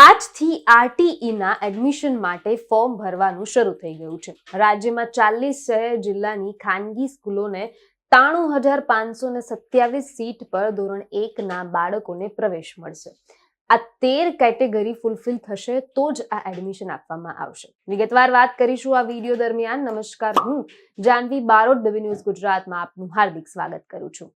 આજથી આરટીઈના એડમિશન માટે ફોર્મ ભરવાનું શરૂ થઈ ગયું છે. રાજ્યમાં 40 શહેર જિલ્લાની ખાનગી સ્કૂલોને 93,527 સીટ પર ધોરણ 1ના બાળકોને પ્રવેશ મળશે. આ 13 કેટેગરી ફૂલફિલ થશે તો જ આ એડમિશન આપવામાં આવશે. વિગતવાર વાત કરીશું આ વિડીયો દરમિયાન. નમસ્કાર, હું જાનવી બારોટ, BB ન્યૂઝ ગુજરાતમાં આપનું હાર્દિક સ્વાગત કરું છું.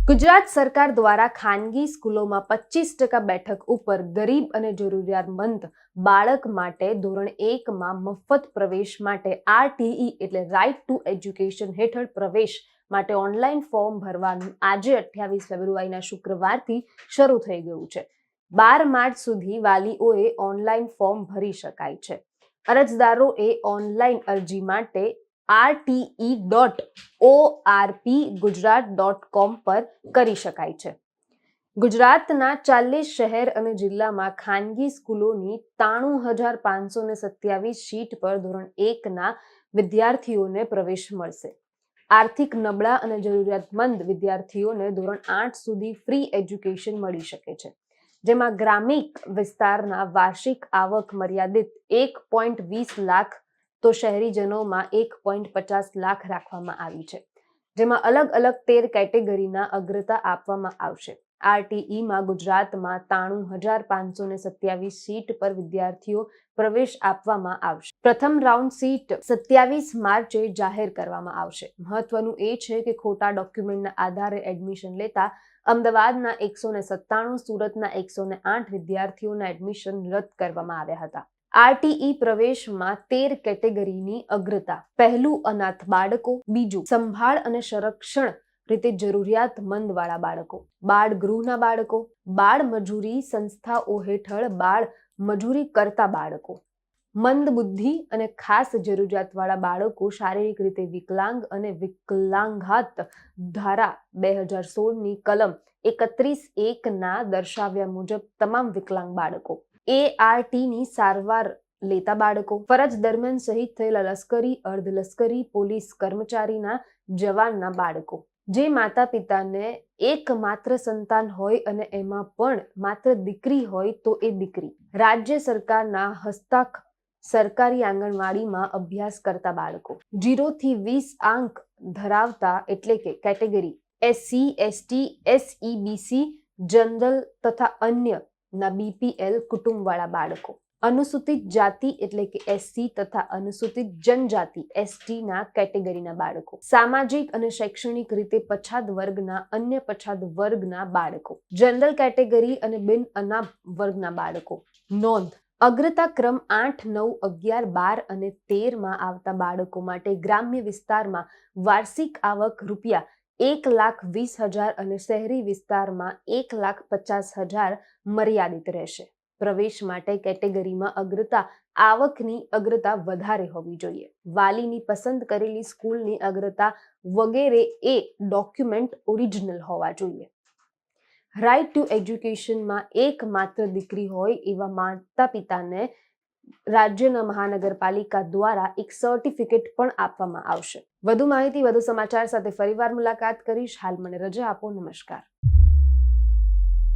ગુજરાત સરકાર દ્વારા ખાનગી સ્કૂલોમાં 25% બેઠક ઉપર ગરીબ અને જરૂરિયાતમંદ બાળક માટે ધોરણ 1માં મફત પ્રવેશ માટે આરટીઈ એટલે રાઇટ ટુ એજ્યુકેશન હેઠળ પ્રવેશ માટે ઓનલાઈન ફોર્મ ભરવાનું આજે 28 ફેબ્રુઆરીના શુક્રવારથી શરૂ થઈ ગયું છે. 12 માર્ચ સુધી વાલીઓએ ઓનલાઈન ફોર્મ ભરી શકાય છે. અરજદારોએ ઓનલાઈન અરજી માટે rte.orpgujarat.com પર કરી શકાય છે. ગુજરાતના 40 શહેર અને જિલ્લામાં ખાનગી સ્કૂલોની 93,527 સીટ પર ધોરણ 1ના વિદ્યાર્થીઓને પ્રવેશ મળશે. આર્થિક નબળા અને જરૂરિયાતમંદ વિદ્યાર્થીઓને ધોરણ 8 સુધી ફ્રી એજ્યુકેશન મળી શકે છે, જેમાં ગ્રામીણ વિસ્તારના વાર્ષિક આવક મર્યાદિત 1.20 લાખ તો શહેરીજનોમાં 1.50 લાખ રાખવામાં આવી છે, જેમાં અલગ અલગ 13 કેટેગરીના અગ્રતા આપવામાં આવશે. આરટીઈમાં ગુજરાતમાં 93,527 સીટ પર વિદ્યાર્થીઓ પ્રવેશ આપવામાં આવશે. પ્રથમ રાઉન્ડ સીટ 27 માર્ચે જાહેર કરવામાં આવશે. મહત્વનું એ છે કે ખોટા ડોક્યુમેન્ટના આધારે એડમિશન લેતા અમદાવાદના 197, સુરતના 108 વિદ્યાર્થીઓના એડમિશન રદ કરવામાં આવ્યા હતા. આરટીઈ પ્રવેશમાં 13 કેટેગરીની અગ્રતા: પહેલું, અનાથ બાળકો; બીજું, સંભાળ અને સંરક્ષણ રીતે જરૂરિયાતમંદવાળા બાળકો; બાળ ગૃહના બાળકો; બાળ મજૂરી સંસ્થાઓ હેઠળ બાળ મજૂરી કરતા બાળકો; મંદ બુદ્ધિ અને ખાસ જરૂરિયાતવાળા બાળકો; શારીરિક રીતે વિકલાંગ અને વિકલાંગાત ધારા 2016ની કલમ 31(1)ના દર્શાવ્યા મુજબ તમામ વિકલાંગ બાળકો; ARTની સારવાર લેતા બાળકો; ફરજ દરમિયાન શહીદ થયેલા લશ્કરી, અર્ધલશ્કરી, પોલીસ કર્મચારીના જવાનના બાળકો; જે માતા પિતાને એકમાત્ર સંતાન હોય અને એમાં પણ માત્ર દીકરી હોય તો એ દીકરી; રાજ્ય સરકારના હસ્તક સરકારી આંગણવાડીમાં અભ્યાસ કરતા બાળકો; 0 થી 20 આંક ધરાવતા એટલે કે category SC, ST, SEBC, general તથા અન્ય ના BPL કુટુંબવાળા બાળકો; અનુસૂચિત જાતિ એટલે કે SC તથા અનુસૂચિત જનજાતિ ST ના કેટેગરીના બાળકો; સામાજિક અને શૈક્ષણિક રીતે પછાત વર્ગના અન્ય પછાત વર્ગના બાળકો; જનરલ કેટેગરી અને બિન અનામ વર્ગના બાળકો. નોંધ: અગ્રતા ક્રમ 8, 9, 11, 12 અને 13માં આવતા બાળકો માટે ગ્રામ્ય વિસ્તારમાં વાર્ષિક આવક ₹1,20,000 અને શહેરી વિસ્તારમાં ₹1,50,000 મર્યાદિત રહેશે. પ્રવેશ માટે કેટેગરીમાં અગ્રતા આવકની અગ્રતા વધારે હોવી જોઈએ. વાલીની પસંદ કરેલી સ્કૂલની અગ્રતા વગેરે એ ડોક્યુમેન્ટ ઓરિજિનલ હોવા જોઈએ. રાઇટ ટુ એજ્યુકેશનમાં એકમાત્ર દીકરી હોય એવા માતા પિતાને રાજ્યના મહાનગરપાલિકા દ્વારા એક સર્ટિફિકેટ પણ આપવામાં આવશે. વધુ માહિતી, વધુ સમાચાર સાથે ફરીવાર મુલાકાત કરીશ. હાલ મને રજા આપો. નમસ્કાર.